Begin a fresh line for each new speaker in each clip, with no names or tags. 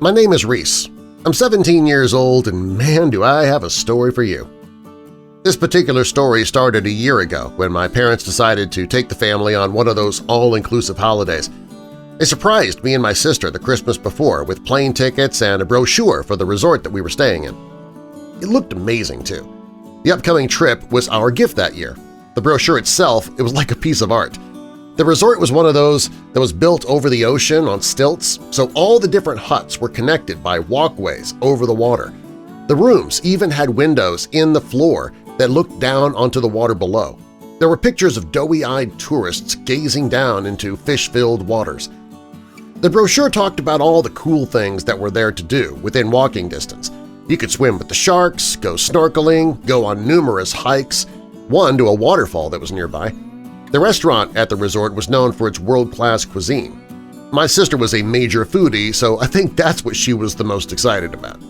My name is Reese. I'm 17 years old, and man, do I have a story for you. This particular story started a year ago when my parents decided to take the family on one of those all-inclusive holidays. They surprised me and my sister the Christmas before with plane tickets and a brochure for the resort that we were staying in. It looked amazing, too. The upcoming trip was our gift that year. The brochure itself, it was like a piece of art. The resort was one of those that was built over the ocean on stilts, so all the different huts were connected by walkways over the water. The rooms even had windows in the floor that looked down onto the water below. There were pictures of doughy-eyed tourists gazing down into fish-filled waters. The brochure talked about all the cool things that were there to do within walking distance. You could swim with the sharks, go snorkeling, go on numerous hikes, one to a waterfall that was nearby. The restaurant at the resort was known for its world-class cuisine. My sister was a major foodie, so I think that's what she was the most excited about.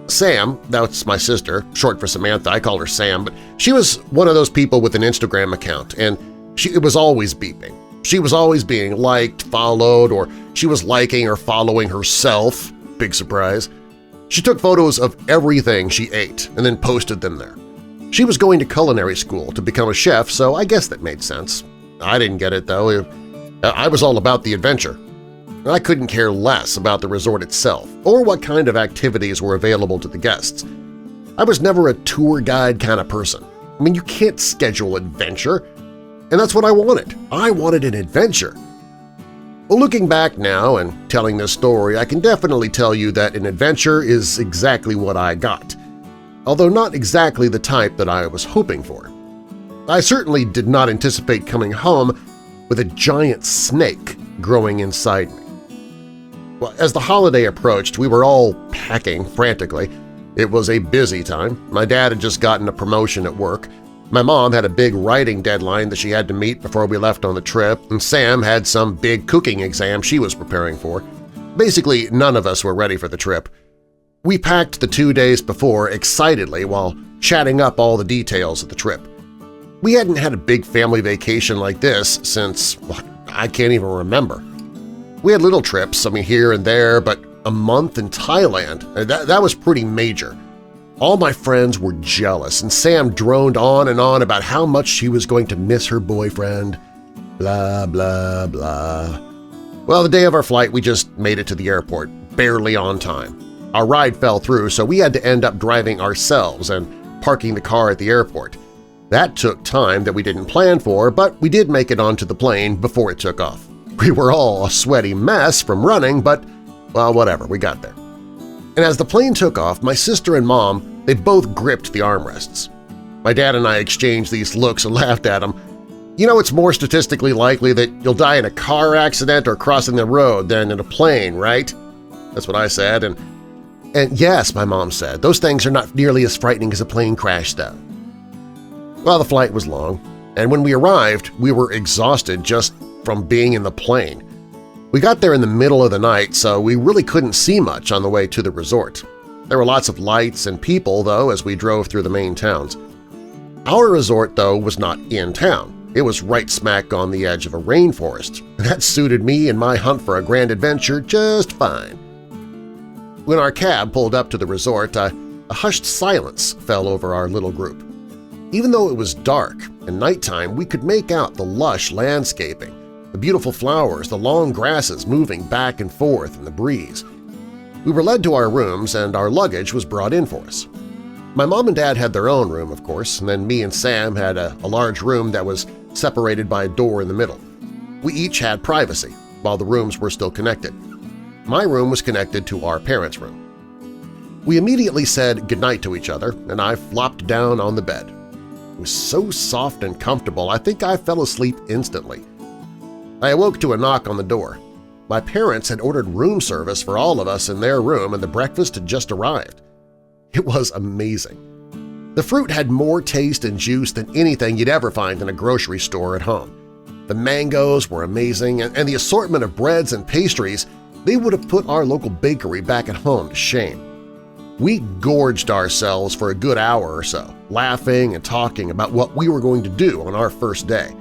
Sam, that's my sister, short for Samantha, I call her Sam, but she was one of those people with an Instagram account, and it was always beeping. She was always being liked, followed, or she was liking or following herself. Big surprise. She took photos of everything she ate and then posted them there. She was going to culinary school to become a chef, so I guess that made sense. I didn't get it, though. I was all about the adventure. I couldn't care less about the resort itself or what kind of activities were available to the guests. I was never a tour guide kind of person. I mean, you can't schedule adventure, and that's what I wanted. I wanted an adventure. Well, looking back now and telling this story, I can definitely tell you that an adventure is exactly what I got, although not exactly the type that I was hoping for. I certainly did not anticipate coming home with a giant snake growing inside me. Well, as the holiday approached, we were all packing frantically. It was a busy time. My dad had just gotten a promotion at work. My mom had a big writing deadline that she had to meet before we left on the trip, and Sam had some big cooking exam she was preparing for. Basically, none of us were ready for the trip. We packed the 2 days before excitedly while chatting up all the details of the trip. We hadn't had a big family vacation like this since, I can't even remember. We had little trips, here and there, but a month in Thailand, that was pretty major. All my friends were jealous, and Sam droned on and on about how much she was going to miss her boyfriend, blah, blah, blah. Well, the day of our flight, we just made it to the airport, barely on time. Our ride fell through, so we had to end up driving ourselves and parking the car at the airport. That took time that we didn't plan for, but we did make it onto the plane before it took off. We were all a sweaty mess from running, but, well, whatever, we got there. And as the plane took off, my sister and Mom, they both gripped the armrests. My dad and I exchanged these looks and laughed at them. You know, it's more statistically likely that you'll die in a car accident or crossing the road than in a plane, right? That's what I said, and yes, my mom said, those things are not nearly as frightening as a plane crash, though. Well, the flight was long, and when we arrived, we were exhausted just from being in the plane. We got there in the middle of the night, so we really couldn't see much on the way to the resort. There were lots of lights and people, though, as we drove through the main towns. Our resort, though, was not in town. It was right smack on the edge of a rainforest. That suited me and my hunt for a grand adventure just fine. When our cab pulled up to the resort, a hushed silence fell over our little group. Even though it was dark and nighttime, we could make out the lush landscaping, the beautiful flowers, the long grasses moving back and forth in the breeze. We were led to our rooms, and our luggage was brought in for us. My mom and dad had their own room, of course, and then me and Sam had a large room that was separated by a door in the middle. We each had privacy, while the rooms were still connected. My room was connected to our parents' room. We immediately said goodnight to each other, and I flopped down on the bed. It was so soft and comfortable, I think I fell asleep instantly. I awoke to a knock on the door. My parents had ordered room service for all of us in their room, and the breakfast had just arrived. It was amazing. The fruit had more taste and juice than anything you'd ever find in a grocery store at home. The mangoes were amazing, and the assortment of breads and pastries, they would have put our local bakery back at home to shame. We gorged ourselves for a good hour or so, laughing and talking about what we were going to do on our first day.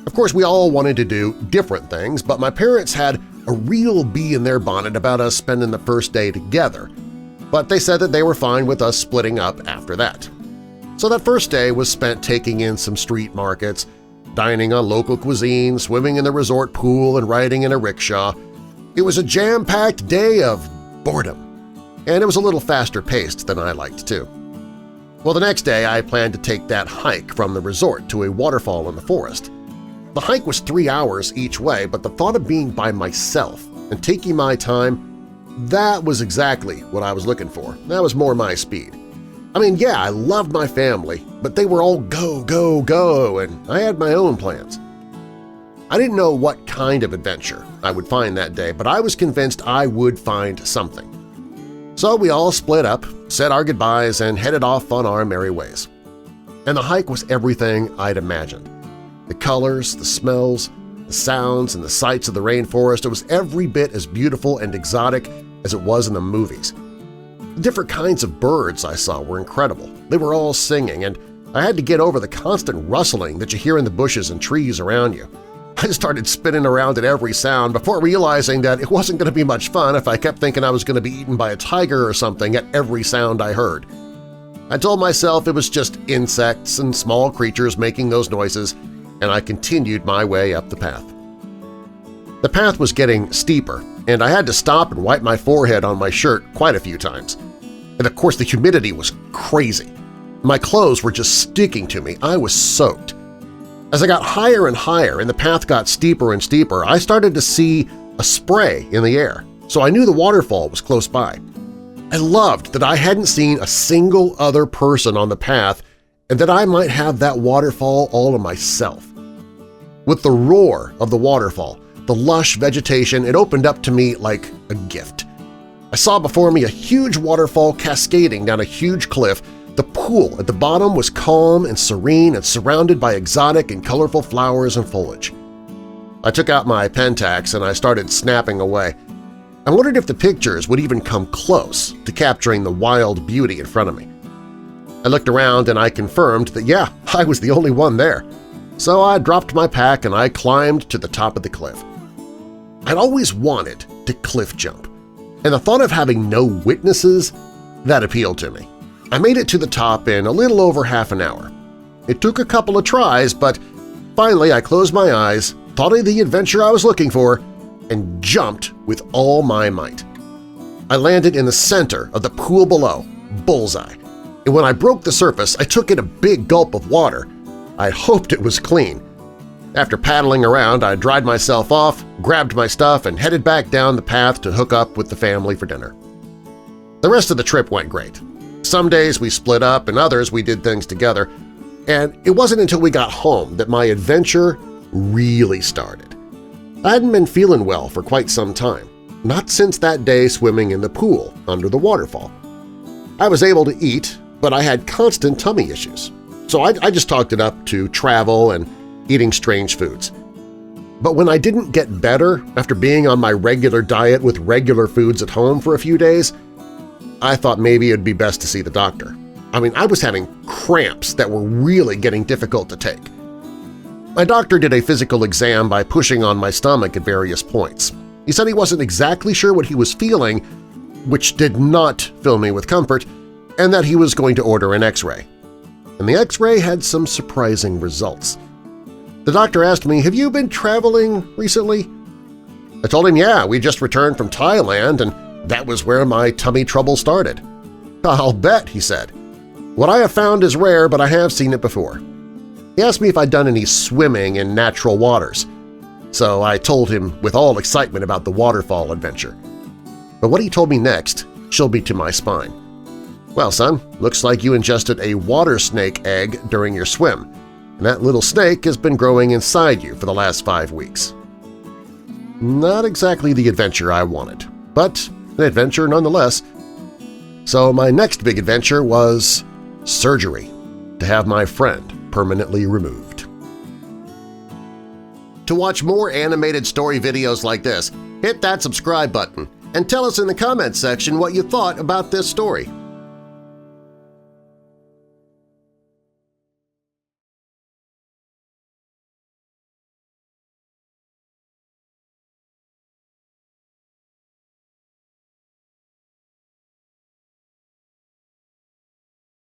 Of course, we all wanted to do different things, but my parents had a real bee in their bonnet about us spending the first day together, but they said that they were fine with us splitting up after that. So that first day was spent taking in some street markets, dining on local cuisine, swimming in the resort pool, and riding in a rickshaw. It was a jam-packed day of boredom, and it was a little faster paced than I liked too. Well, the next day I planned to take that hike from the resort to a waterfall in the forest. The hike was 3 hours each way, but the thought of being by myself and taking my time, that was exactly what I was looking for. That was more my speed. I mean, yeah, I loved my family, but they were all go, go, go, and I had my own plans. I didn't know what kind of adventure I would find that day, but I was convinced I would find something. So we all split up, said our goodbyes, and headed off on our merry ways. And the hike was everything I'd imagined. The colors, the smells, the sounds, and the sights of the rainforest, it was every bit as beautiful and exotic as it was in the movies. The different kinds of birds I saw were incredible. They were all singing, and I had to get over the constant rustling that you hear in the bushes and trees around you. I started spinning around at every sound before realizing that it wasn't going to be much fun if I kept thinking I was going to be eaten by a tiger or something at every sound I heard. I told myself it was just insects and small creatures making those noises, and I continued my way up the path. The path was getting steeper, and I had to stop and wipe my forehead on my shirt quite a few times. And of course the humidity was crazy. My clothes were just sticking to me. I was soaked. As I got higher and higher and the path got steeper and steeper, I started to see a spray in the air, so I knew the waterfall was close by. I loved that I hadn't seen a single other person on the path and that I might have that waterfall all to myself. With the roar of the waterfall, the lush vegetation, it opened up to me like a gift. I saw before me a huge waterfall cascading down a huge cliff. The pool at the bottom was calm and serene and surrounded by exotic and colorful flowers and foliage. I took out my Pentax and I started snapping away. I wondered if the pictures would even come close to capturing the wild beauty in front of me. I looked around and I confirmed that, yeah, I was the only one there. So I dropped my pack and I climbed to the top of the cliff. I'd always wanted to cliff jump, and the thought of having no witnesses, that appealed to me. I made it to the top in a little over half an hour. It took a couple of tries, but finally I closed my eyes, thought of the adventure I was looking for, and jumped with all my might. I landed in the center of the pool below, bullseye, and when I broke the surface I took in a big gulp of water. I hoped it was clean. After paddling around, I dried myself off, grabbed my stuff, and headed back down the path to hook up with the family for dinner. The rest of the trip went great. Some days we split up and others we did things together, and it wasn't until we got home that my adventure really started. I hadn't been feeling well for quite some time, not since that day swimming in the pool under the waterfall. I was able to eat, but I had constant tummy issues, so I just talked it up to travel and eating strange foods. But when I didn't get better after being on my regular diet with regular foods at home for a few days, I thought maybe it'd be best to see the doctor. I mean, I was having cramps that were really getting difficult to take. My doctor did a physical exam by pushing on my stomach at various points. He said he wasn't exactly sure what he was feeling, which did not fill me with comfort, and that he was going to order an X-ray. And the X-ray had some surprising results. The doctor asked me, "Have you been traveling recently?" I told him, yeah, we just returned from Thailand, and that was where my tummy trouble started. "I'll bet," he said. "What I have found is rare, but I have seen it before." He asked me if I'd done any swimming in natural waters, so I told him with all excitement about the waterfall adventure. But what he told me next chilled me to my spine. "Well, son, looks like you ingested a water snake egg during your swim, and that little snake has been growing inside you for the last 5 weeks." Not exactly the adventure I wanted, but an adventure nonetheless. So my next big adventure was surgery, to have my friend permanently removed. To watch more animated story videos like this, hit that subscribe button and tell us in the comments section what you thought about this story.